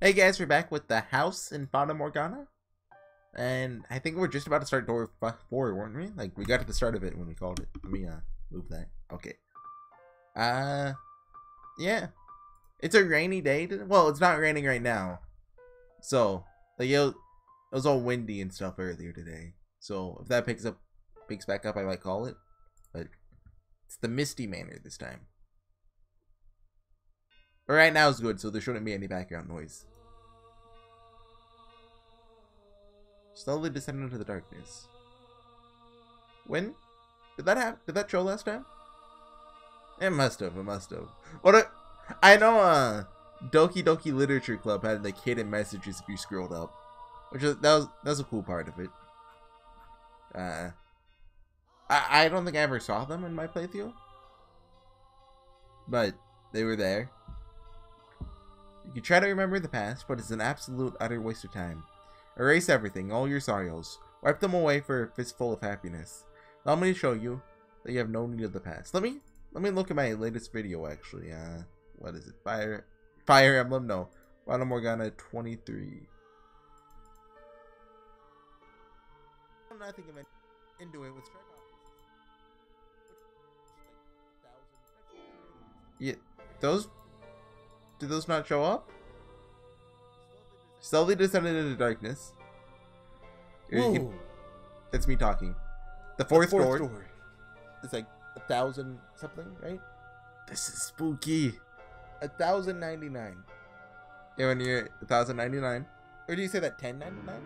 Hey guys, we're back with the house in Fata Morgana. And I think we're just about to start door 4, weren't we? Like, we got to the start of it when we called it. Let me, move that. Okay. Yeah. It's a rainy day. Well, it's not raining right now. So, like, it was all windy and stuff earlier today. So, if that picks back up, I might call it. But it's the misty manner this time. But right now is good, so there shouldn't be any background noise. Slowly descend into the darkness. When? Did that show last time? It must have. I know Doki Doki Literature Club had like hidden messages if you scrolled up. That was a cool part of it. I don't think I ever saw them in my playthrough. But they were there. You can try to remember the past, but it's an absolute utter waste of time. Erase everything, all your sorrows. Wipe them away for a fistful of happiness. Allow me to show you that you have no need of the past. Let me look at my latest video actually. What is it? Fire Emblem? No. Fata Morgana 23. I'm not thinking of into it with stripe options. Yeah, did those not show up? Slowly descended into darkness. That's me talking. The fourth door. It's like 1,000 something, right? This is spooky. 1,099. Yeah, when you're 1,099. Or do you say that 1099?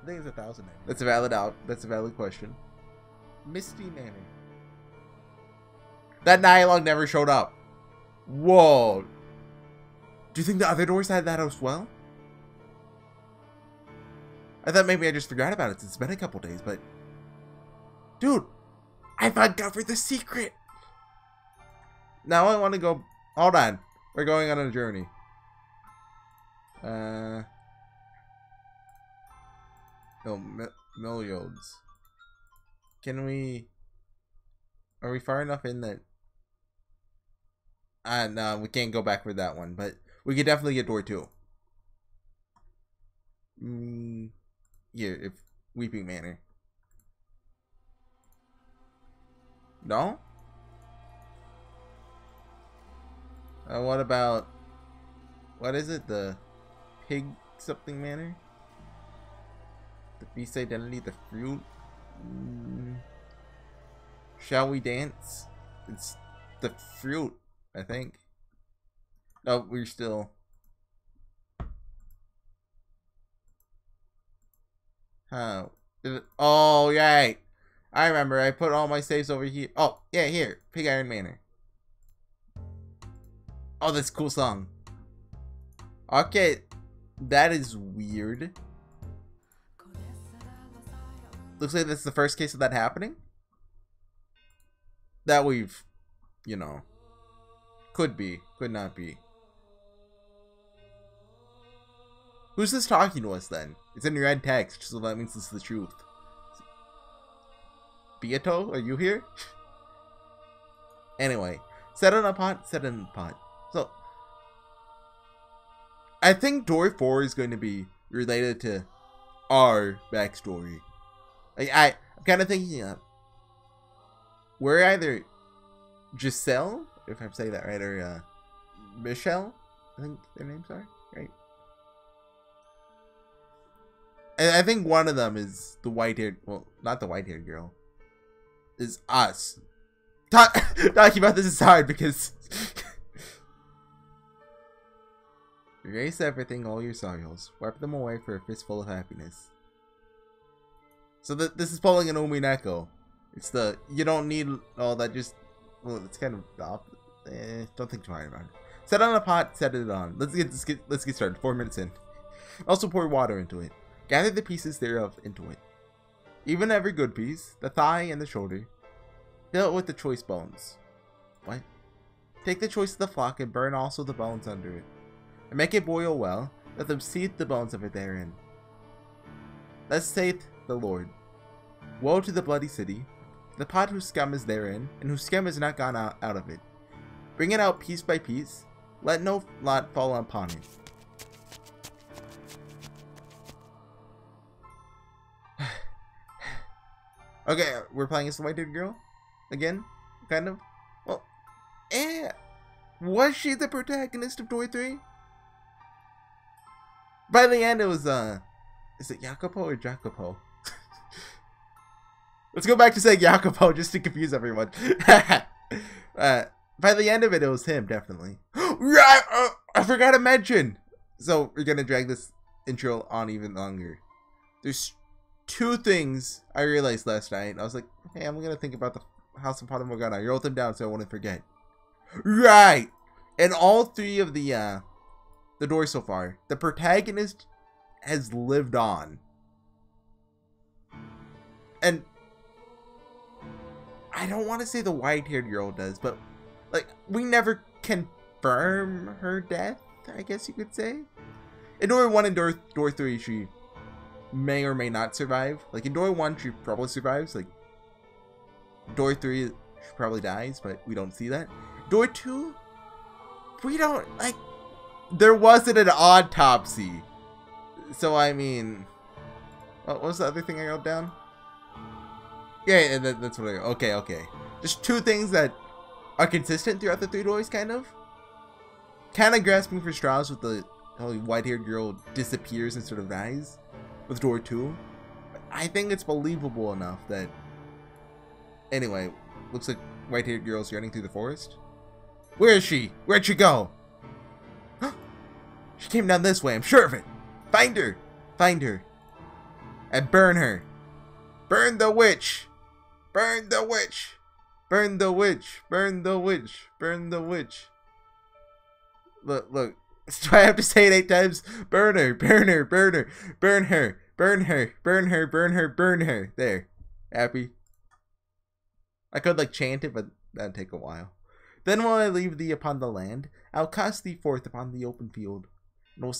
I think it's 1,000. That's a valid question. Misty Manor. That dialogue never showed up. Whoa. Do you think the other doors had that as well? I thought maybe I just forgot about it since it's been a couple days, but... Dude! I've uncovered the secret! Now I want to go... Hold on. We're going on a journey. Miliodes. Can we... Are we far enough in that... No, we can't go back for that one, but we could definitely get door 2. Here, if Weeping Manor. No? What about... What is it? The Pig something manor? The Beast Identity? The Fruit? Shall we dance? It's the Fruit, I think. No, we're still... Huh. Oh, right. I remember. I put all my saves over here. Oh, yeah, here. Pig Iron Manor. Oh, that's a cool song. Okay. That is weird. Looks like that's the first case of that happening. That we've, you know, could be, could not be. Who's this talking to us then? It's in red text, so that means this is the truth. Beato, are you here? Anyway, set in a pot. So, I think door 4 is going to be related to our backstory. Like, I'm kind of thinking we're either Giselle, if I'm saying that right, or Michelle, I think their names are, right? I think one of them is the white-haired, well, not the white-haired girl, is us. Talking about this is hard because... Erase everything, all your sorrows. Wipe them away for a fistful of happiness. So this is pulling an Umineko. It's the, you don't need all that, just, well, it's kind of don't think too hard about it. Set on a pot, set it on. Let's get started. 4 minutes in. Also pour water into it. Gather the pieces thereof into it. Even every good piece, the thigh and the shoulder, fill it with the choice bones. What? Take the choice of the flock and burn also the bones under it. And make it boil well, let them seethe the bones of it therein. Thus saith the Lord. Woe to the bloody city, the pot whose scum is therein, and whose scum is not gone out of it. Bring it out piece by piece, let no lot fall upon it. Okay, we're playing as the white-haired girl? Again? Kind of? Well, was she the protagonist of Door 3? By the end, it was, is it Jacopo or Jacopo? Let's go back to saying Jacopo just to confuse everyone. By the end of it, it was him, definitely. Right! I forgot to mention! So, we're gonna drag this intro on even longer. There's 2 things I realized last night. I was like, hey, I'm gonna think about the House of Fata Morgana. I wrote them down so I wouldn't forget. Right! In all 3 of the doors so far, the protagonist has lived on. And I don't want to say the white-haired girl does, but like, we never confirm her death, I guess you could say. In Door 1 and Door 3, she may or may not survive. Like, in Door 1, she probably survives. Like, Door 3, she probably dies, but we don't see that. Door 2, we don't, like, there wasn't an autopsy. So, I mean, what was the other thing I wrote down? Yeah, that's what I, okay. Just 2 things that are consistent throughout the 3 doors, kind of grasping for straws with the white-haired girl disappears instead of dies with Door 2. I think it's believable enough that, anyway, looks like white-haired girl's running through the forest. Where is she? Where'd she go? She came down this way, I'm sure of it. Find her, and burn her. Burn the witch. Burn the witch. Burn the witch. Burn the witch. Burn the witch. Look. Do I have to say it 8 times? Burn her. Burn her. Burn her. Burn her. Burn her. Burn her. Burn her. Burn her. There. Happy? I could like chant it, but that'd take a while. Then will I leave thee upon the land. I'll cast thee forth upon the open field. And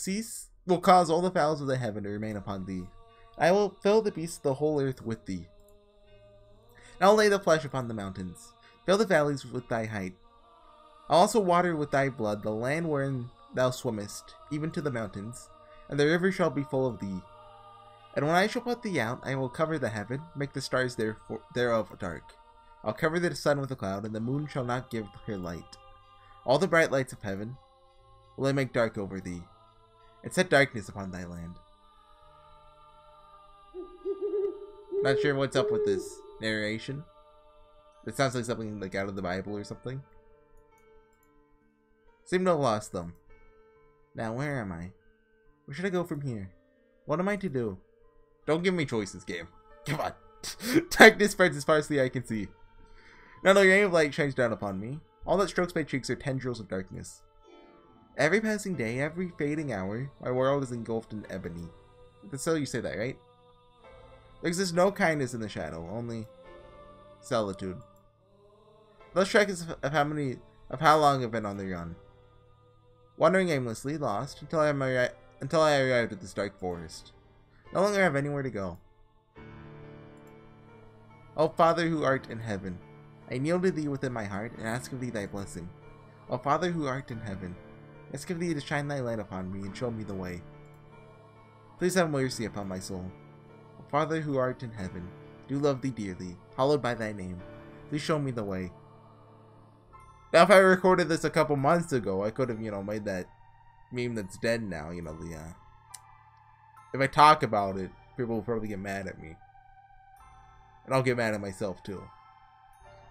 will cause all the fowls of the heaven to remain upon thee. I will fill the beasts of the whole earth with thee. And I'll lay the flesh upon the mountains. Fill the valleys with thy height. I'll also water with thy blood the land wherein thou swimmest, even to the mountains, and the river shall be full of thee. And when I shall put thee out, I will cover the heaven, make the stars thereof dark. I'll cover the sun with a cloud, and the moon shall not give her light. All the bright lights of heaven will I make dark over thee, and set darkness upon thy land. Not sure what's up with this narration. It sounds like something like out of the Bible or something. Seem to have lost them. Now where am I? Where should I go from here? What am I to do? Don't give me choices, game. Come on. Darkness spreads as far as the eye can see. Now the ray of light shines down upon me. All that strokes my cheeks are tendrils of darkness. Every passing day, every fading hour, my world is engulfed in ebony. That's how you say that, right? There exists no kindness in the shadow, only solitude. Lost track of how long I've been on the run. Wandering aimlessly, lost, until I arrived at this dark forest. No longer have anywhere to go. O Father who art in heaven, I kneel to thee within my heart, and ask of thee thy blessing. O Father who art in heaven, ask of thee to shine thy light upon me, and show me the way. Please have mercy upon my soul. O Father who art in heaven, do love thee dearly, hallowed by thy name. Please show me the way. Now, if I recorded this a couple months ago, I could have, made that meme that's dead now, if I talk about it, people will probably get mad at me. And I'll get mad at myself, too.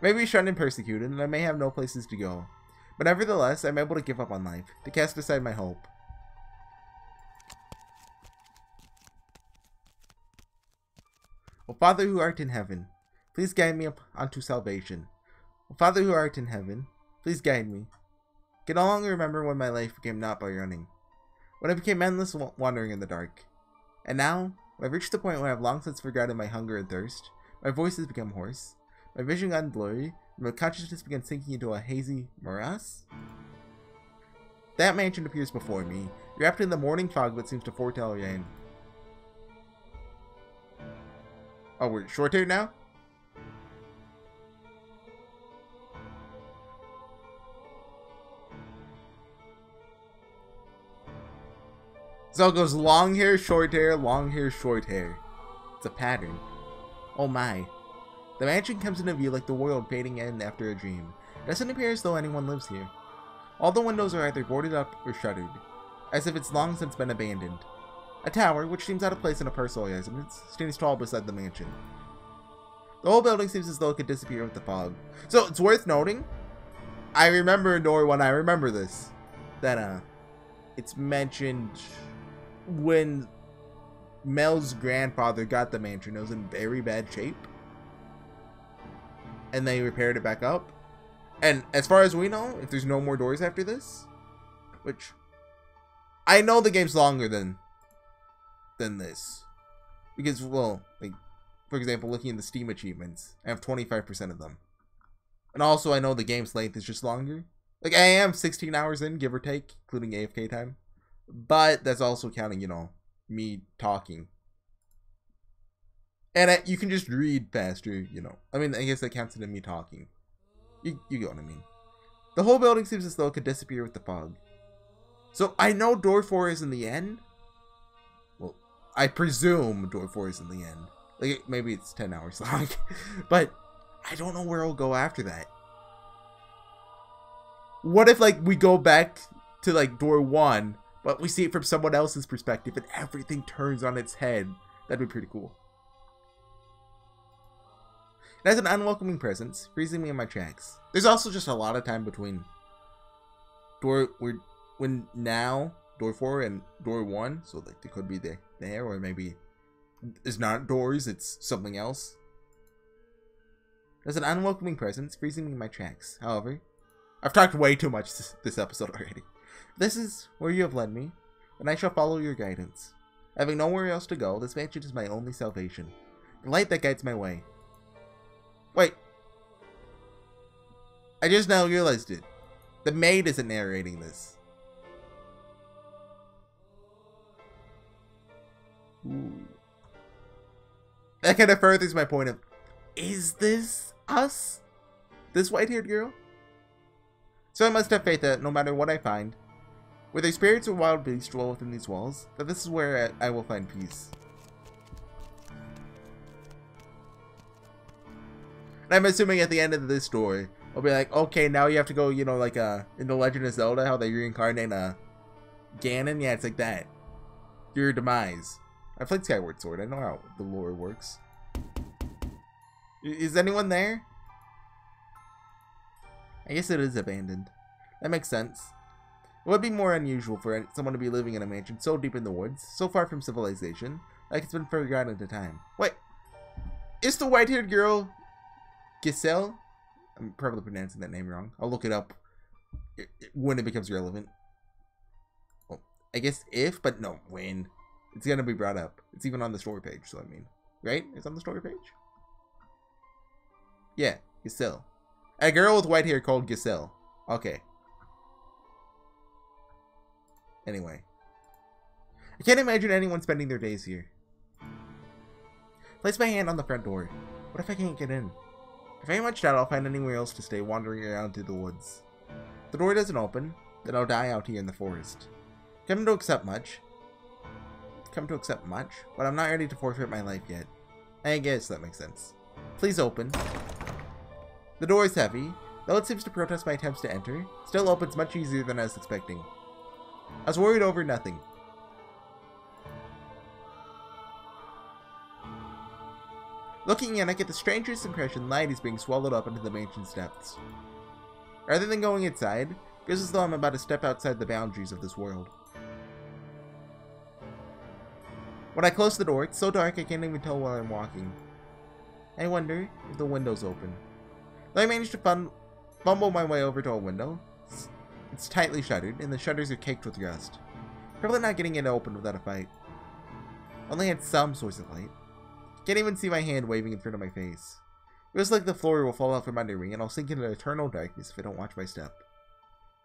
Maybe shunned and persecuted, and I may have no places to go. But nevertheless, I'm able to give up on life, to cast aside my hope. O Father who art in heaven, please guide me up unto salvation. O Father who art in heaven, please guide me. I can no longer remember when my life became naught by running, when I became endless wandering in the dark. And now, when I've reached the point where I've long since forgotten my hunger and thirst, my voice has become hoarse, my vision gotten blurry, and my consciousness began sinking into a hazy morass. That mansion appears before me, wrapped in the morning fog that seems to foretell rain. Oh, we're short-haired now? So it goes long hair, short hair, long hair, short hair. It's a pattern. Oh my. The mansion comes into view like the world fading in after a dream. It doesn't appear as though anyone lives here. All the windows are either boarded up or shuttered, as if it's long since been abandoned. A tower, which seems out of place in a personal residence, stands tall beside the mansion. The whole building seems as though it could disappear with the fog. So it's worth noting, I remember in Door 1, I remember this, that it's mentioned when Mel's grandfather got the mansion, it was in very bad shape. And they repaired it back up. And as far as we know, if there's no more doors after this, which I know the game's longer than this, because, well, like, for example, looking at the Steam achievements, I have 25% of them. And also I know the game's length is just longer. Like, I am 16 hours in, give or take, including AFK time. But that's also counting, you know, me talking. And you can just read faster, you know. I mean, I guess that counts into me talking. You get what I mean. The whole building seems as though it could disappear with the fog. So I know door 4 is in the end. Well, I presume door 4 is in the end. Like, maybe it's 10 hours long. But I don't know where it'll go after that. What if, like, we go back to, like, door 1, but we see it from someone else's perspective and everything turns on its head? That'd be pretty cool. It has an unwelcoming presence, freezing me in my tracks. There's also just a lot of time between door 4 and door 1, so like they could be there, or maybe it's not doors, it's something else. There's an unwelcoming presence, freezing me in my tracks. However, I've talked way too much this episode already. This is where you have led me, and I shall follow your guidance. Having nowhere else to go, this mansion is my only salvation. The light that guides my way. Wait. I just now realized it. The maid isn't narrating this. Ooh. That kind of furthers my point of, is this us? This white-haired girl? So I must have faith that no matter what I find, whether spirits or wild beasts dwell within these walls, that this is where I will find peace. And I'm assuming at the end of this story, I'll be like, okay, now you have to go, you know, like in The Legend of Zelda, how they reincarnate Ganon? Yeah, it's like that. Your demise. I played Skyward Sword, I know how the lore works. Is anyone there? I guess it is abandoned. That makes sense. It would be more unusual for someone to be living in a mansion so deep in the woods, so far from civilization, like it's been forgotten to time. Wait, is the white-haired girl Giselle? I'm probably pronouncing that name wrong. I'll look it up when it becomes relevant. Well, I guess if, but no, when. It's gonna be brought up. It's even on the story page, so I mean. Right? It's on the story page? Yeah, Giselle. A girl with white hair called Giselle. Okay. Anyway. I can't imagine anyone spending their days here. Place my hand on the front door. What if I can't get in? I very much doubt I'll find anywhere else to stay wandering around through the woods. If the door doesn't open, then I'll die out here in the forest. Come to accept much, but I'm not ready to forfeit my life yet. I guess that makes sense. Please open. The door is heavy, though it seems to protest my attempts to enter. Still opens much easier than I was expecting. I was worried over nothing. Looking in, I get the strangest impression light is being swallowed up into the mansion's depths. Rather than going inside, it feels as though I'm about to step outside the boundaries of this world. When I close the door, it's so dark I can't even tell where I'm walking. I wonder if the window's open. Though I managed to fumble my way over to a window, it's tightly shuttered, and the shutters are caked with rust. Probably not getting it open without a fight. Only had some source of light. Can't even see my hand waving in front of my face. It feels like the floor will fall out from under me, and I'll sink into eternal darkness if I don't watch my step.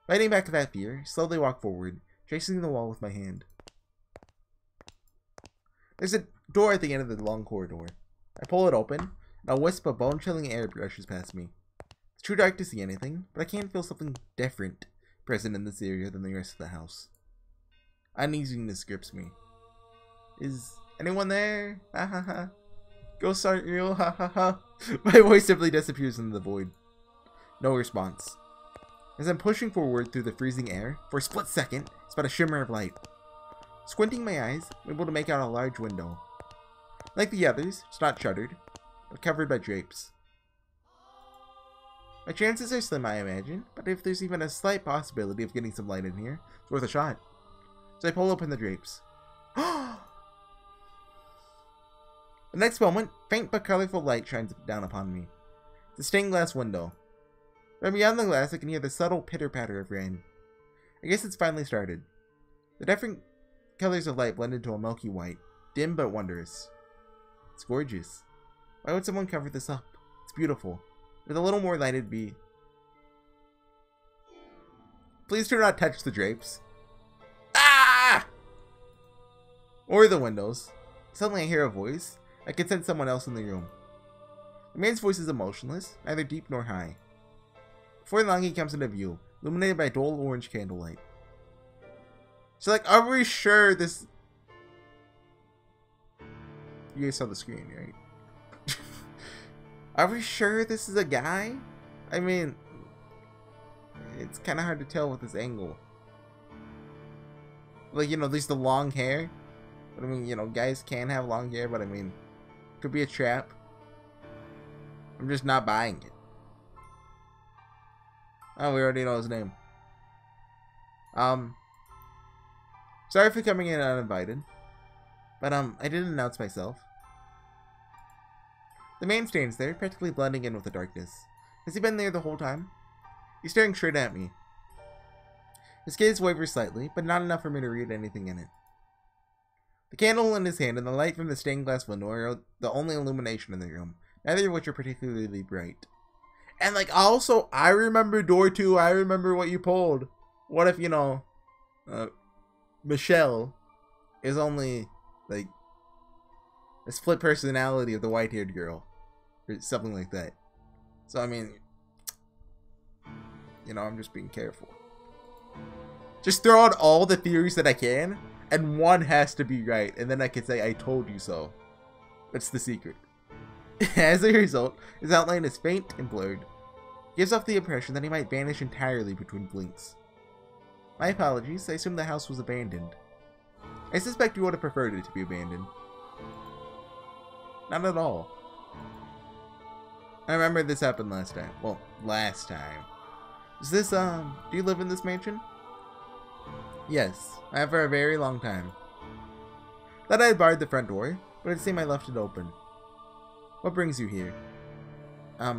Fighting back that fear, slowly walk forward, tracing the wall with my hand. There's a door at the end of the long corridor. I pull it open, and a wisp of bone-chilling air brushes past me. It's too dark to see anything, but I can feel something different present in this area than the rest of the house. Uneasiness grips me. Is anyone there? Ha ha ha. Ghosts aren't real, ha ha ha. My voice simply disappears into the void. No response. As I'm pushing forward through the freezing air, for a split second, I spot a shimmer of light. Squinting my eyes, I'm able to make out a large window. Like the others, it's not shuttered, but covered by drapes. My chances are slim, I imagine, but if there's even a slight possibility of getting some light in here, it's worth a shot. So I pull open the drapes. The next moment, faint but colorful light shines down upon me. It's a stained glass window. From beyond the glass, I can hear the subtle pitter-patter of rain. I guess it's finally started. The different colors of light blend into a milky white, dim but wondrous. It's gorgeous. Why would someone cover this up? It's beautiful. With a little more light, it'd be... Please do not touch the drapes. Ah! Or the windows. Suddenly I hear a voice. I can sense someone else in the room. The man's voice is emotionless, neither deep nor high. Before long, he comes into view, illuminated by dull orange candlelight. So, like, are we sure this... You guys saw the screen, right? Are we sure this is a guy? I mean, it's kind of hard to tell with this angle. Like, you know, there's the long hair. But I mean, you know, guys can have long hair, but I mean, could be a trap. I'm just not buying it. Oh, we already know his name. Sorry for coming in uninvited. But, I didn't announce myself. The man stands there, practically blending in with the darkness. Has he been there the whole time? He's staring straight at me. His gaze wavers slightly, but not enough for me to read anything in it. The candle in his hand and the light from the stained glass window are the only illumination in the room, neither of which are particularly bright. And, like, also, I remember door 2, I remember what you pulled. What if, you know, Michelle is only, like, a split personality of the white-haired girl. Or something like that. So, I mean, you know, I'm just being careful. Just throw out all the theories that I can, and one has to be right, and then I can say, I told you so. That's the secret. As a result, his outline is faint and blurred. It gives off the impression that he might vanish entirely between blinks. My apologies, I assumed the house was abandoned. I suspect you would have preferred it to be abandoned. Not at all. I remember this happened last time. Well, last time. Is this, do you live in this mansion? Yes, I have for a very long time. Thought I had barred the front door, but it seemed I left it open. What brings you here? If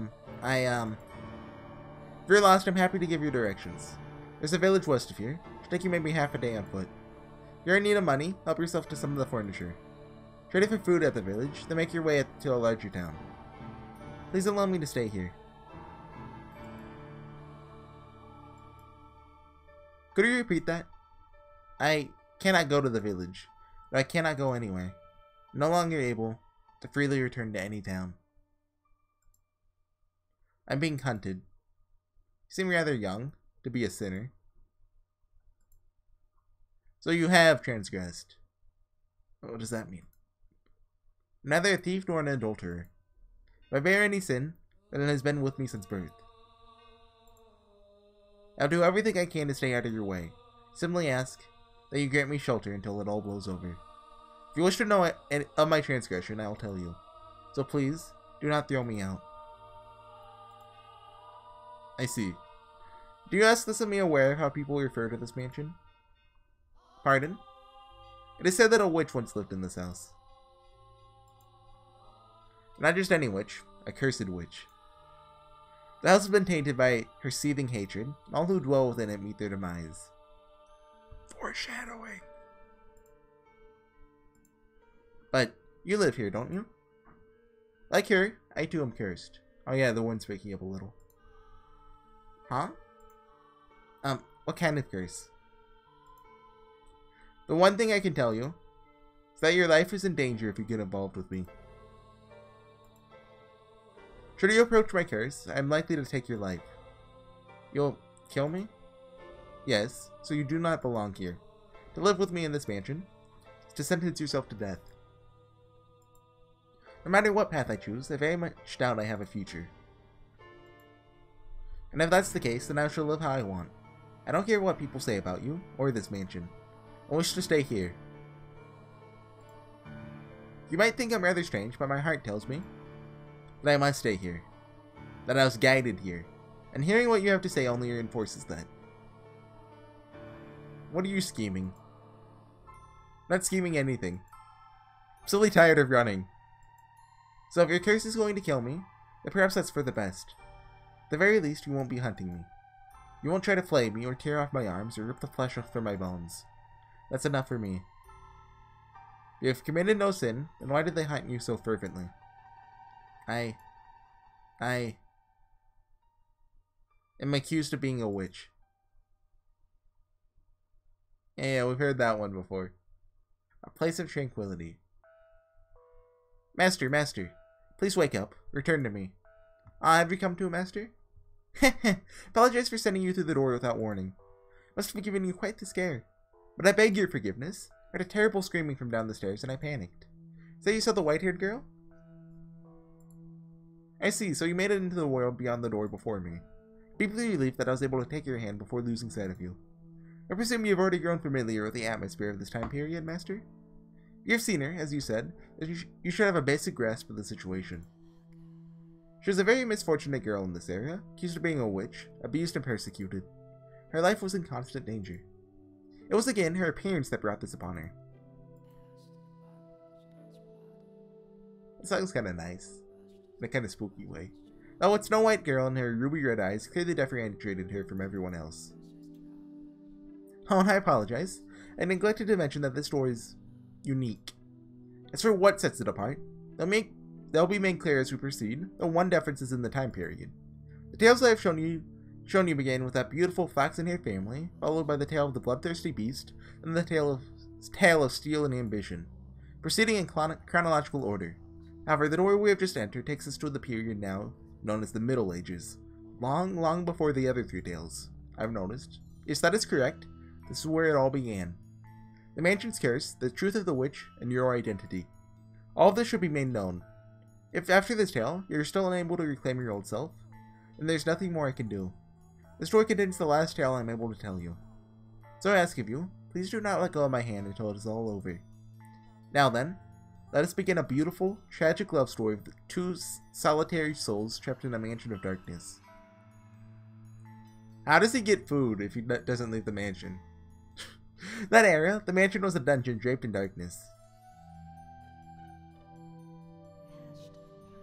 you're lost, I'm happy to give you directions. There's a village west of here. It'll take you maybe half a day on foot. If you're in need of money, help yourself to some of the furniture. Trade it for food at the village, then make your way to a larger town. Please allow me to stay here. Could you repeat that? I cannot go to the village, but I cannot go anywhere. I'm no longer able to freely return to any town. I'm being hunted. You seem rather young to be a sinner. So you have transgressed. What does that mean? Neither a thief nor an adulterer. If I bear any sin, then it has been with me since birth. I'll do everything I can to stay out of your way. Simply ask that you grant me shelter until it all blows over. If you wish to know of my transgression, I will tell you. So please, do not throw me out. I see. Do you ask this of me aware of how people refer to this mansion? Pardon? It is said that a witch once lived in this house. Not just any witch, a cursed witch. The house has been tainted by her seething hatred, and all who dwell within it meet their demise. Foreshadowing. But you live here, don't you? Like her, I too am cursed. Oh yeah, the wind's waking up a little. Huh? What kind of curse? The one thing I can tell you is that your life is in danger if you get involved with me. Should you approach my curse, I am likely to take your life. You'll kill me? Yes, so you do not belong here. To live with me in this mansion is to sentence yourself to death. No matter what path I choose, I very much doubt I have a future. And if that's the case, then I shall live how I want. I don't care what people say about you, or this mansion. I wish to stay here. You might think I'm rather strange, but my heart tells me that I must stay here. That I was guided here. And hearing what you have to say only reinforces that. What are you scheming? Not scheming anything. I'm silly tired of running. So if your curse is going to kill me, then perhaps that's for the best. At the very least, you won't be hunting me. You won't try to flay me or tear off my arms or rip the flesh off from my bones. That's enough for me. If you have committed no sin, then why did they hunt you so fervently? I am accused of being a witch. Yeah, we've heard that one before. A place of tranquility. Master, master, please wake up. Return to me. Have you come to, master? Apologize for sending you through the door without warning. Must have given you quite the scare. But I beg your forgiveness. I heard a terrible screaming from down the stairs and I panicked. So you saw the white-haired girl? I see, so you made it into the world beyond the door before me. Deeply relieved that I was able to take your hand before losing sight of you. I presume you've already grown familiar with the atmosphere of this time period, master? You've seen her, as you said, that you should have a basic grasp of the situation. She was a very misfortunate girl in this area, accused of being a witch, abused and persecuted. Her life was in constant danger. It was again her appearance that brought this upon her. It sounds kinda nice, in a kinda spooky way. Now, what Snow White girl and her ruby red eyes clearly differentiated her from everyone else. Oh, and I apologize. I neglected to mention that this story is unique. As for what sets it apart, they'll be made clear as we proceed, though one difference is in the time period. The tales I have shown you begin with that beautiful flaxen-haired family, followed by the tale of the bloodthirsty beast, and the tale of steel and ambition, proceeding in chronological order. However, the door we have just entered takes us to the period now known as the Middle Ages, long, long before the other three tales, I've noticed. Yes, that is correct. This is where it all began. The mansion's curse, the truth of the witch, and your identity. All of this should be made known. If after this tale, you're still unable to reclaim your old self, then there's nothing more I can do. The story contains the last tale I'm able to tell you. So I ask of you, please do not let go of my hand until it is all over. Now then, let us begin a beautiful, tragic love story of the two solitary souls trapped in a mansion of darkness. How does he get food if he doesn't leave the mansion? That era, the mansion was a dungeon draped in darkness.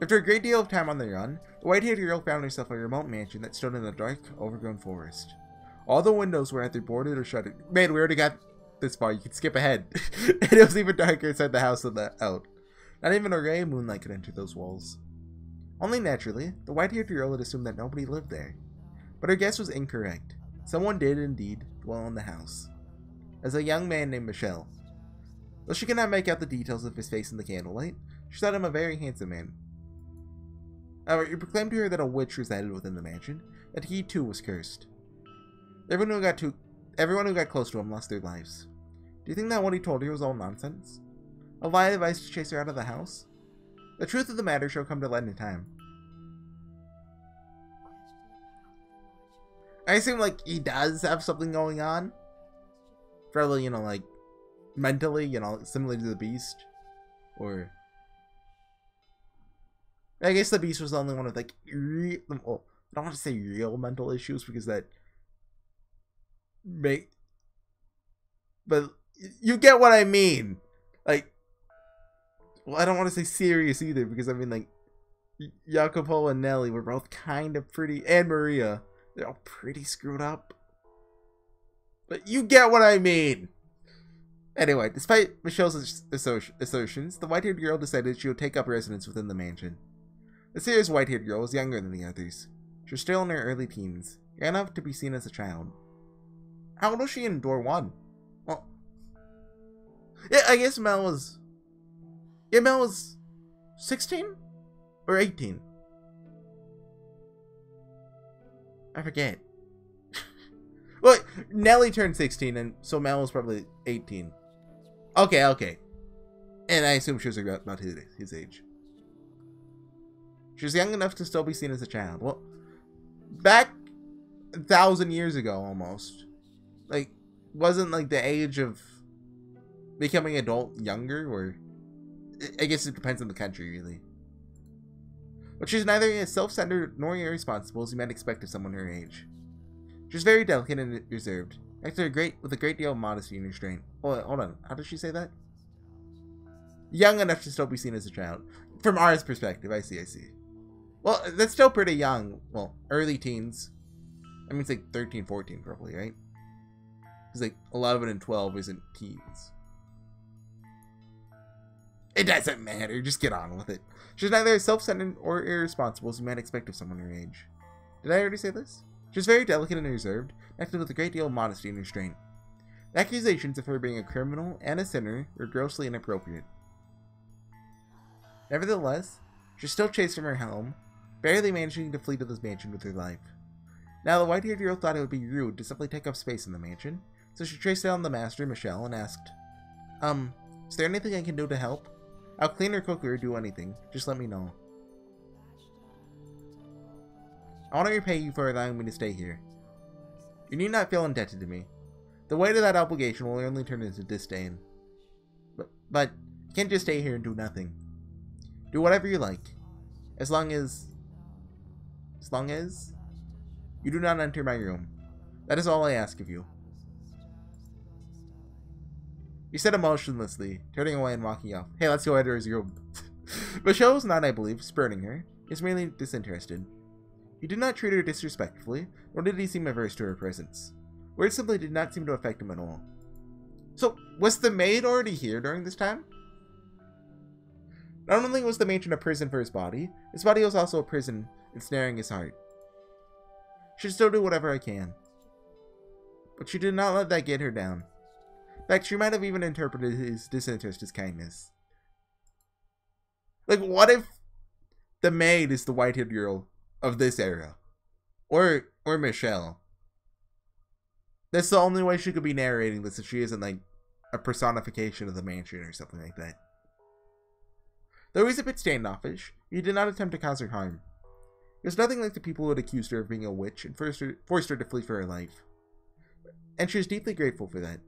After a great deal of time on the run, the white-haired girl found herself a remote mansion that stood in a dark, overgrown forest. All the windows were either boarded or shuttered. Man, we already got this far. You could skip ahead. And it was even darker inside the house than out. Not even a ray of moonlight could enter those walls. Only naturally, the white-haired girl had assumed that nobody lived there. But her guess was incorrect. Someone did indeed dwell in the house. As a young man named Michel. Though she could not make out the details of his face in the candlelight, she thought him a very handsome man. However, he proclaimed to her that a witch resided within the mansion, that he too was cursed. Everyone who got close to him lost their lives. Do you think that what he told her was all nonsense? A lie devised to chase her out of the house? The truth of the matter shall come to light in time. I assume, like, he does have something going on. Probably, like, mentally, similar to the Beast. Or... I guess the Beast was the only one with, like, well, I don't want to say real mental issues, because that... But, you get what I mean! Like... Well, I don't want to say serious either, because, I mean, like... Jacopo and Nelly were both kind of pretty... And Maria... They're all pretty screwed up. But you get what I mean! Anyway, despite Michelle's assertions, the white-haired girl decided she would take up residence within the mansion. The serious white-haired girl was younger than the others. She was still in her early teens, young enough to be seen as a child. How old was she in door 1? Well... Yeah, I guess Mel was... Yeah, Mel was... 16? Or 18? I forget. Well, Nelly turned 16, and so Mel was probably 18. Okay. And I assume she was about his age. She was young enough to still be seen as a child. Well, back 1,000 years ago, almost. Like, wasn't like the age of becoming adult younger, or I guess it depends on the country, really. But she's neither as self-centered nor irresponsible as you might expect of someone her age. She's very delicate and reserved, acting with a great deal of modesty and restraint. Oh, hold on, how did she say that? Young enough to still be seen as a child. From ours perspective, I see. Well, that's still pretty young. Well, early teens. I mean, it's like 13, 14 probably, right? Because like 11 and 12 isn't teens. It doesn't matter, just get on with it. She's neither as self-centered or irresponsible as you might expect of someone her age. Did I already say this? She's very delicate and reserved, acting with a great deal of modesty and restraint. The accusations of her being a criminal and a sinner were grossly inappropriate. Nevertheless, she still chased from her home, barely managing to flee to this mansion with her life. Now, the white-haired girl thought it would be rude to simply take up space in the mansion, so she traced down the master, Michelle, and asked, is there anything I can do to help? I'll clean or cook or do anything. Just let me know. I want to repay you for allowing me to stay here. You need not feel indebted to me. The weight of that obligation will only turn into disdain. But you can't just stay here and do nothing. Do whatever you like. As long as you do not enter my room. That is all I ask of you. He said emotionlessly, turning away and walking off. Hey, let's go enter his room. Michelle was not, I believe, spurning her. He was merely disinterested. He did not treat her disrespectfully, nor did he seem averse to her presence. Words simply did not seem to affect him at all. So, was the maid already here during this time? Not only was the mansion a prison for his body was also a prison ensnaring his heart. Should still do whatever I can. But she did not let that get her down. In fact, she might have even interpreted his disinterest as kindness. Like, what if the maid is the white-haired girl of this era? Or Michelle? That's the only way she could be narrating this, if she isn't, like, a personification of the mansion or something like that. Though he was a bit standoffish, he did not attempt to cause her harm. He was nothing like the people who had accused her of being a witch and forced her to flee for her life. And she was deeply grateful for that.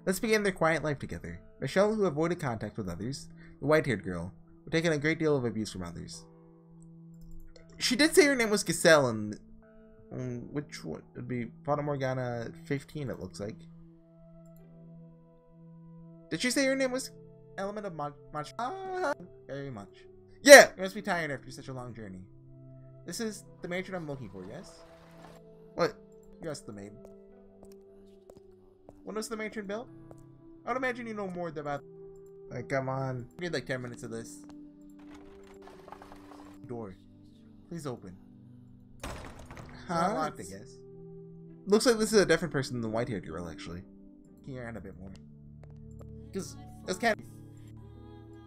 Let's begin their quiet life together. Michelle, who avoided contact with others, the white-haired girl, who taken a great deal of abuse from others. She did say her name was Giselle, and which one would be Fata Morgana 15, it looks like. Did she say her name was Element of much? Very much. Yeah! You must be tired after such a long journey. This is the matron I'm looking for, yes? What? Yes, the maid. When was the matron built? I would imagine you know more about... Like, come on. We need like 10 minutes of this. Door. Please open. Huh? Locked, I guess. Looks like this is a different person than the white-haired girl, actually. Can you add a bit more? Because it's kind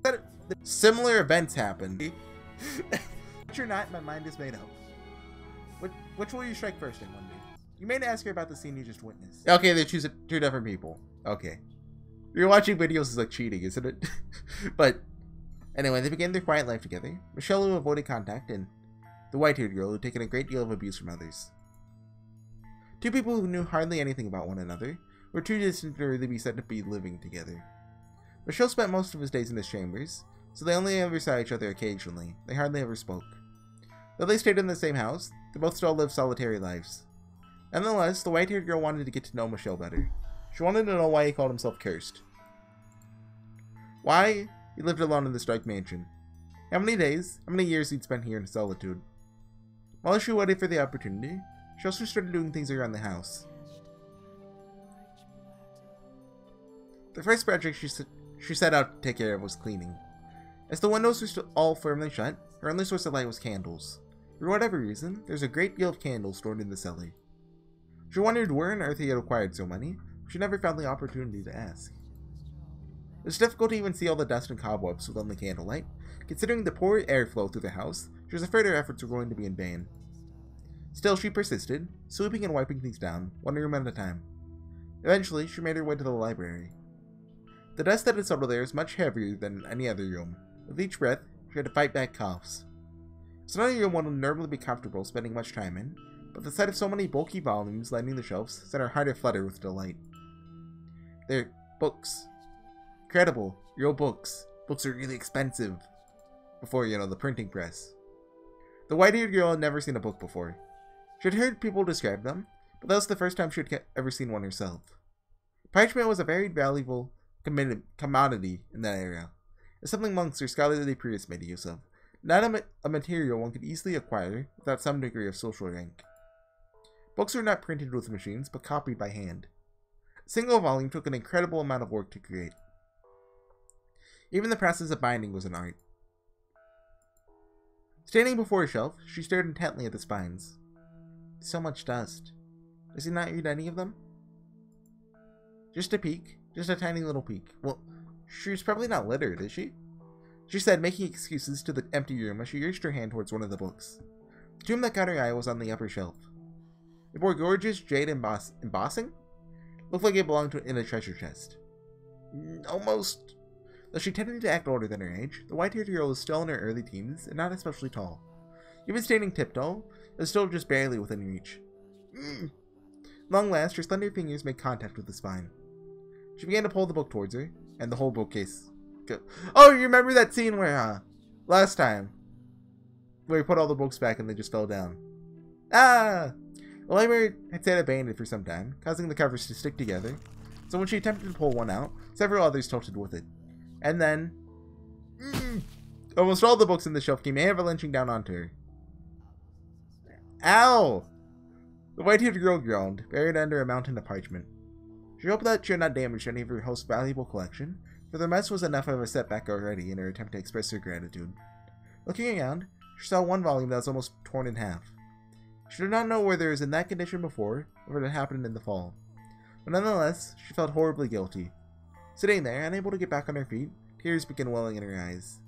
of... Similar events happened. But you're not, my mind is made up. Which will you strike first in one day? You may ask her about the scene you just witnessed. Okay, they choose two different people. Okay. You're watching videos is like cheating, isn't it? But anyway, they began their quiet life together. Michelle, who avoided contact, and the white-haired girl, who had taken a great deal of abuse from others. Two people who knew hardly anything about one another, were too distant to really be said to be living together. Michelle spent most of his days in his chambers, so they only ever saw each other occasionally. They hardly ever spoke. Though they stayed in the same house, they both still lived solitary lives. Nonetheless, the white-haired girl wanted to get to know Michelle better. She wanted to know why he called himself cursed. Why he lived alone in this dark mansion. How many days, how many years he'd spent here in solitude. While she waited for the opportunity, she also started doing things around the house. The first project she set out to take care of was cleaning. As the windows were still all firmly shut, her only source of light was candles. For whatever reason, there was a great deal of candles stored in the cellar. She wondered where on earth he had acquired so many, but she never found the opportunity to ask. It was difficult to even see all the dust and cobwebs with only candlelight. Considering the poor airflow through the house, she was afraid her efforts were going to be in vain. Still, she persisted, sweeping and wiping things down, one room at a time. Eventually, she made her way to the library. The dust that had settled there was much heavier than any other room. With each breath, she had to fight back coughs. It's not a room one would normally be comfortable spending much time in, but the sight of so many bulky volumes lining the shelves set her heart aflutter with delight. They're books. Incredible. Real books. Books are really expensive. Before, the printing press. The white-haired girl had never seen a book before. She had heard people describe them, but that was the first time she had ever seen one herself. Parchment was a very valuable commodity in that era. It's something monks or scholarly priests made use of, not a material one could easily acquire without some degree of social rank. Books were not printed with machines, but copied by hand. A single volume took an incredible amount of work to create. Even the process of binding was an art. Standing before a shelf, she stared intently at the spines. So much dust. Does he not read any of them? Just a peek. Just a tiny little peek. Well, she's probably not literate, is she? She said, making excuses to the empty room as she urged her hand towards one of the books. The tomb that caught her eye was on the upper shelf. It bore gorgeous jade embossing. Looked like it belonged in a treasure chest. Almost. Though she tended to act older than her age, the white-haired girl was still in her early teens and not especially tall. Even standing tiptoe, it was still just barely within reach. Long last, her slender fingers made contact with the spine. She began to pull the book towards her, and the whole bookcase. Oh, you remember that scene where, last time, where we put all the books back and they just fell down? Ah! The library had sat abandoned for some time, causing the covers to stick together, so when she attempted to pull one out, several others tilted with it. And then, almost all the books in the shelf came avalanching down onto her. Ow! The white-haired girl groaned, buried under a mountain of parchment. She hoped that she had not damaged any of her host's valuable collection, for the mess was enough of a setback already in her attempt to express her gratitude. Looking around, she saw one volume that was almost torn in half. She did not know whether it was in that condition before, or if it had happened in the fall. But nonetheless, she felt horribly guilty. Sitting there, unable to get back on her feet, tears began welling in her eyes.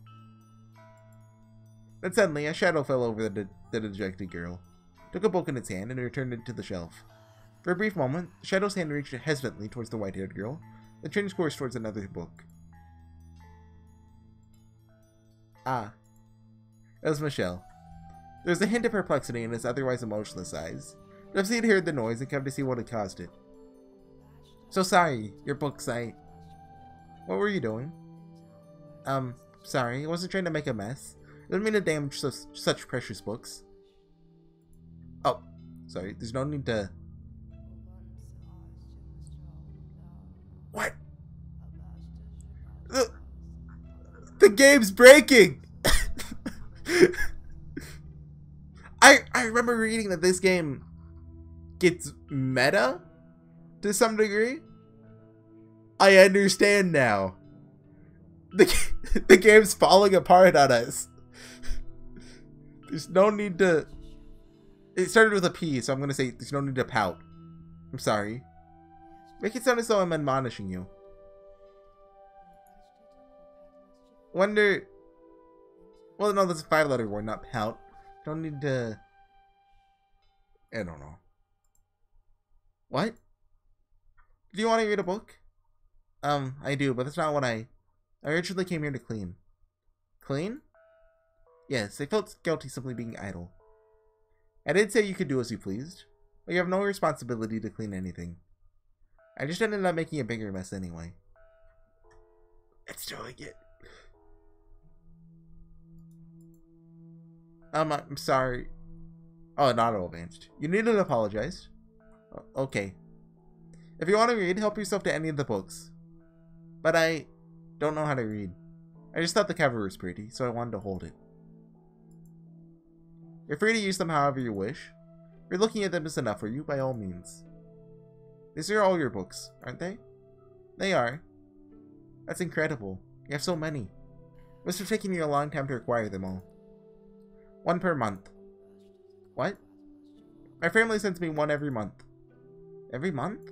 Then suddenly, a shadow fell over the dejected girl, took a book in its hand, and returned it to the shelf. For a brief moment, the shadow's hand reached hesitantly towards the white-haired girl, then changed course towards another book. Ah. It was Michelle. There was a hint of perplexity in his otherwise emotionless eyes, but he had heard the noise and come to see what had caused it. So sorry, your books, What were you doing? Sorry, I wasn't trying to make a mess. I didn't mean to damage such precious books. Oh, sorry, there's no need to... What? The game's breaking! I remember reading that this game gets meta to some degree. I understand now. The game's falling apart on us. There's no need to... It started with a P, so I'm gonna say there's no need to pout. I'm sorry. Make it sound as though I'm admonishing you. Wonder... Well, no, that's a 5-letter word, not pout. Don't need to... I don't know. What? Do you want to read a book? I do, but that's not what I originally came here to clean. Clean? Yes, I felt guilty simply being idle. I did say you could do as you pleased, but you have no responsibility to clean anything. I just ended up making a bigger mess anyway. It's doing it. I'm sorry. Oh, it auto-advanced. You needed to apologize. Okay. If you want to read, help yourself to any of the books. But I don't know how to read. I just thought the cover was pretty, so I wanted to hold it. You're free to use them however you wish. If you're looking at them is enough for you, by all means. These are all your books, aren't they? They are. That's incredible. You have so many. It must have taken you a long time to acquire them all. 1 per month. What? My family sends me 1 every month. Every month?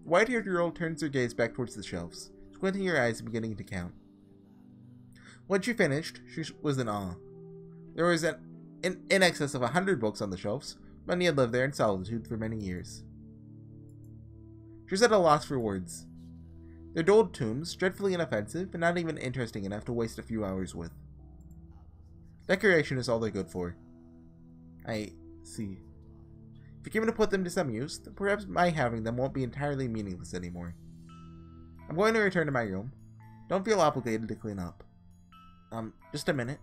The white-haired girl turns her gaze back towards the shelves, squinting her eyes and beginning to count. When she finished, she was in awe. There was in excess of 100 books on the shelves. Many had lived there in solitude for many years. She was at a loss for words. They're dull tombs, dreadfully inoffensive, and not even interesting enough to waste a few hours with. Decoration is all they're good for. I see. If you're given to put them to some use, then perhaps my having them won't be entirely meaningless anymore. I'm going to return to my room. Don't feel obligated to clean up. Just a minute.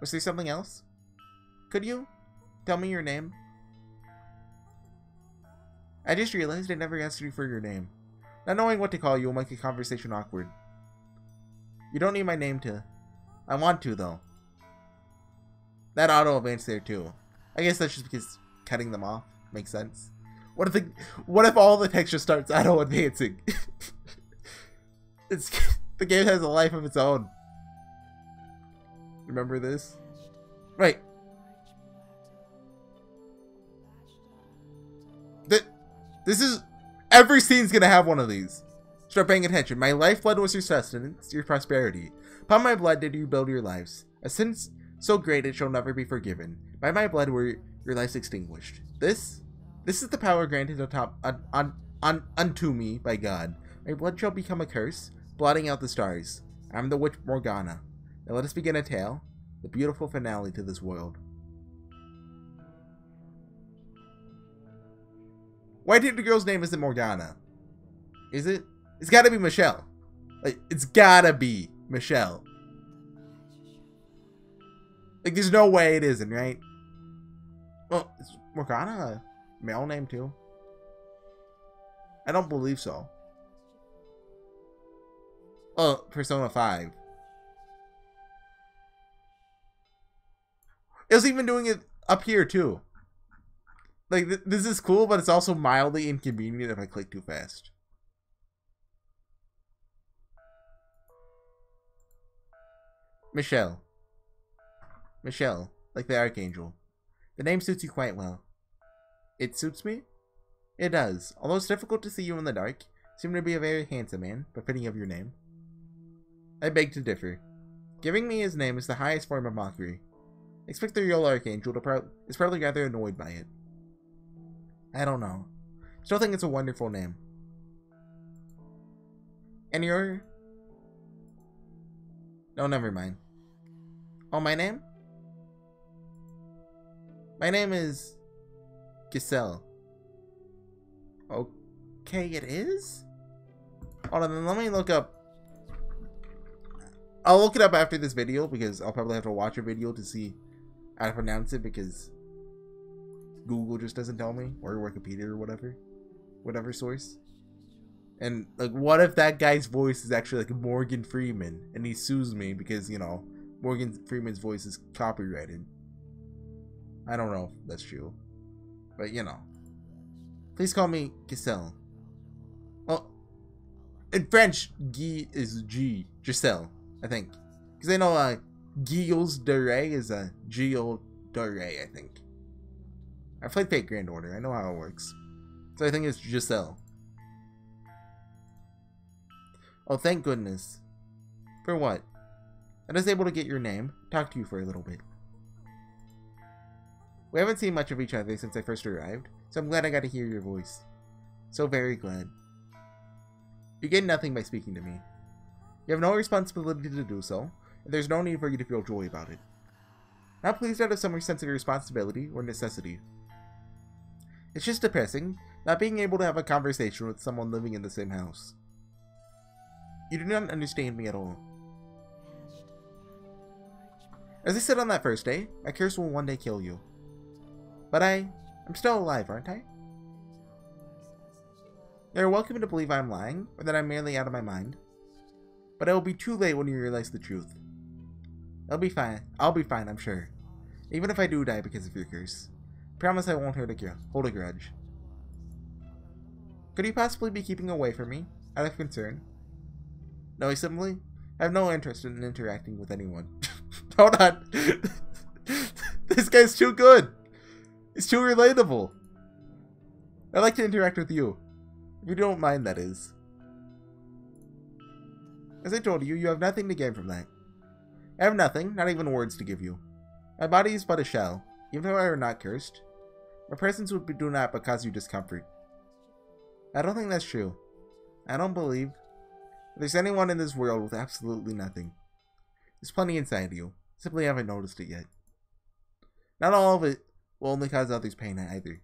Was there something else? Could you tell me your name? I just realized I never asked you for your name. Not knowing what to call you will make a conversation awkward. You don't need my name to... I want to, though. That auto-advance there, too. I guess that's just because cutting them off makes sense. What if all the text just starts auto-advancing? The game has a life of its own. Remember this? Right. This is... Every scene's gonna have one of these. Start paying attention. My lifeblood was your sustenance, your prosperity. Upon my blood did you build your lives. A sin so great it shall never be forgiven. By my blood were your lives extinguished. This is the power granted unto me by God. My blood shall become a curse, blotting out the stars. I am the witch Morgana. Now let us begin a tale, the beautiful finale to this world. Why did the girl's name isn't Morgana? Is it? It's gotta be Michelle. Like, it's gotta be Michelle. Like, there's no way it isn't, right? Well, is Morgana a male name too? I don't believe so. Oh, Persona 5. It was even doing it up here too. Like, this is cool, but it's also mildly inconvenient if I click too fast. Michelle. Michelle, like the Archangel. The name suits you quite well. It suits me? It does. Although it's difficult to see you in the dark, you seem to be a very handsome man, befitting of your name. I beg to differ. Giving me his name is the highest form of mockery. I expect the real Archangel is probably rather annoyed by it. I don't know. Still think it's a wonderful name. And you're... No, never mind. Oh, my name? My name is... Giselle. Okay, it is? Hold on, then let me look up... I'll look it up after this video, because I'll probably have to watch a video to see how to pronounce it, because Google just doesn't tell me, or Wikipedia or whatever source. And like, what if that guy's voice is actually like Morgan Freeman, and he sues me because, you know, Morgan Freeman's voice is copyrighted? I don't know if that's true, but you know. Please call me Giselle. Well, in French, Guy is G, Giselle, I think, because I know Gilles de Rais is a Gilles de Rais, I think. I played Fate Grand Order. I know how it works. So I think it's Giselle. Oh, thank goodness. For what? I was able to get your name, talk to you for a little bit. We haven't seen much of each other since I first arrived, so I'm glad I got to hear your voice. So very glad. You gain nothing by speaking to me. You have no responsibility to do so, and there's no need for you to feel joy about it. Not pleased out of some sense of responsibility or necessity. It's just depressing, not being able to have a conversation with someone living in the same house. You do not understand me at all. As I said on that first day, my curse will one day kill you. But I'm still alive, aren't I? You're welcome to believe I'm lying, or that I'm merely out of my mind. But it will be too late when you realize the truth. It'll be fine. I'll be fine, I'm sure. Even if I do die because of your curse. Promise I won't hold a grudge. Could you possibly be keeping away from me, out of concern? No, I simply have no interest in interacting with anyone. Hold on. This guy's too good. It's too relatable. I'd like to interact with you. If you don't mind, that is. As I told you, you have nothing to gain from that. I have nothing, not even words to give you. My body is but a shell. Even if I were not cursed, my presence would do not but cause you discomfort. I don't think that's true. I don't believe there's anyone in this world with absolutely nothing. There's plenty inside you. Simply haven't noticed it yet. Not all of it will only cause others pain either.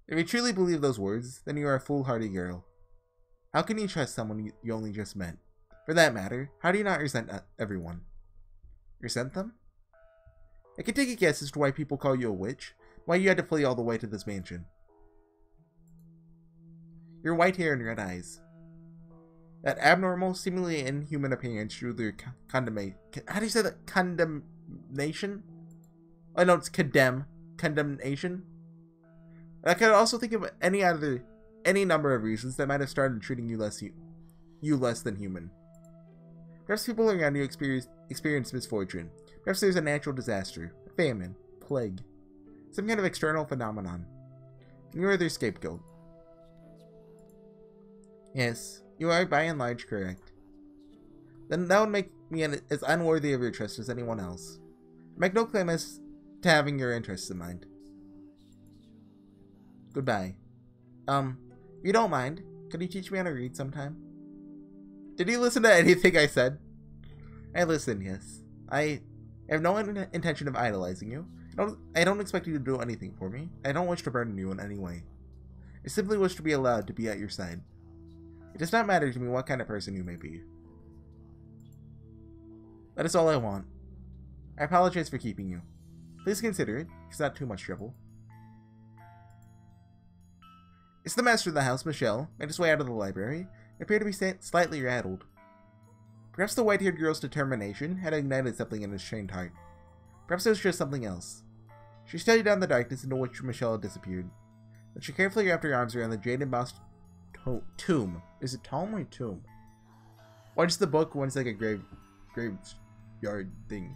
If you truly believe those words, then you are a foolhardy girl. How can you trust someone you only just met? For that matter, how do you not resent everyone? Resent them? I can take a guess as to why people call you a witch, why you had to flee all the way to this mansion. Your white hair and red eyes. That abnormal, seemingly inhuman appearance drew their condemnation. How do you say that? Condemnation? Oh no, it's condemnation. And I could also think of any number of reasons that might have started treating you less than human. Perhaps people around you experience misfortune. Perhaps there's a natural disaster, a famine, plague, some kind of external phenomenon. And you are their scapegoat. Yes, you are by and large correct. Then that would make me as unworthy of your trust as anyone else. I make no claim as to having your interests in mind. Goodbye. If you don't mind, could you teach me how to read sometime? Did you listen to anything I said? I listened, yes. I have no intention of idolizing you. I don't expect you to do anything for me. I don't wish to burden you in any way. I simply wish to be allowed to be at your side. It does not matter to me what kind of person you may be. That is all I want. I apologize for keeping you. Please consider it. It's not too much trouble. It's the master of the house, Michelle, made his way out of the library. He appeared to be slightly rattled. Perhaps the white-haired girl's determination had ignited something in his chained heart. Perhaps it was just something else. She studied down the darkness into which Michelle had disappeared. Then she carefully wrapped her arms around the jade embossed tomb. Is it tome or tomb? One's the book, one's like a graveyard thing.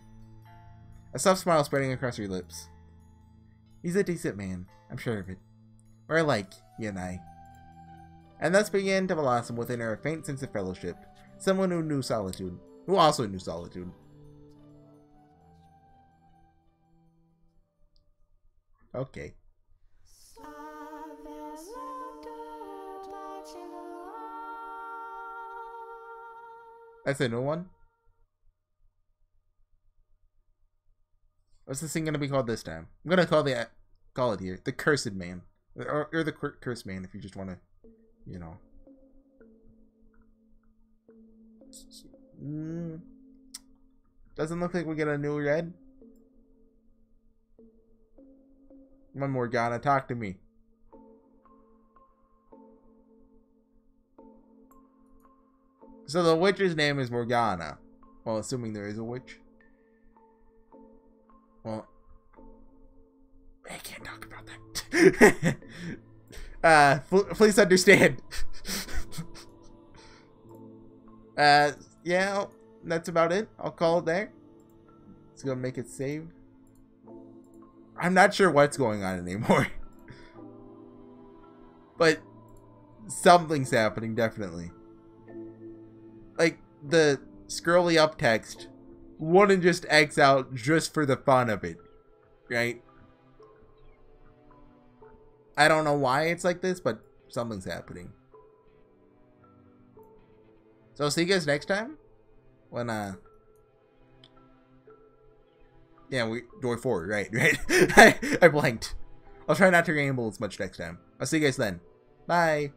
A soft smile spreading across her lips. He's a decent man, I'm sure of it. Or alike, he and I. And thus began to blossom within her a faint sense of fellowship. Someone who knew solitude. Who also knew solitude. Okay. That's a new one? What's this thing gonna be called this time? I'm gonna call it here. The Cursed Man. Or the Cursed Man if you just wanna, you know. Doesn't look like we get a new red. Come on, Morgana, talk to me. So the witch's name is Morgana. Well, assuming there is a witch. Well, I can't talk about that. Please understand. Yeah, that's about it. I'll call it there. Let's go make it save. I'm not sure what's going on anymore. But something's happening, definitely. Like, the scrolly up text wouldn't just X out just for the fun of it. Right? I don't know why it's like this, but something's happening. So I'll see you guys next time. When, yeah, we door forward, right? I blanked. I'll try not to ramble as much next time. I'll see you guys then. Bye.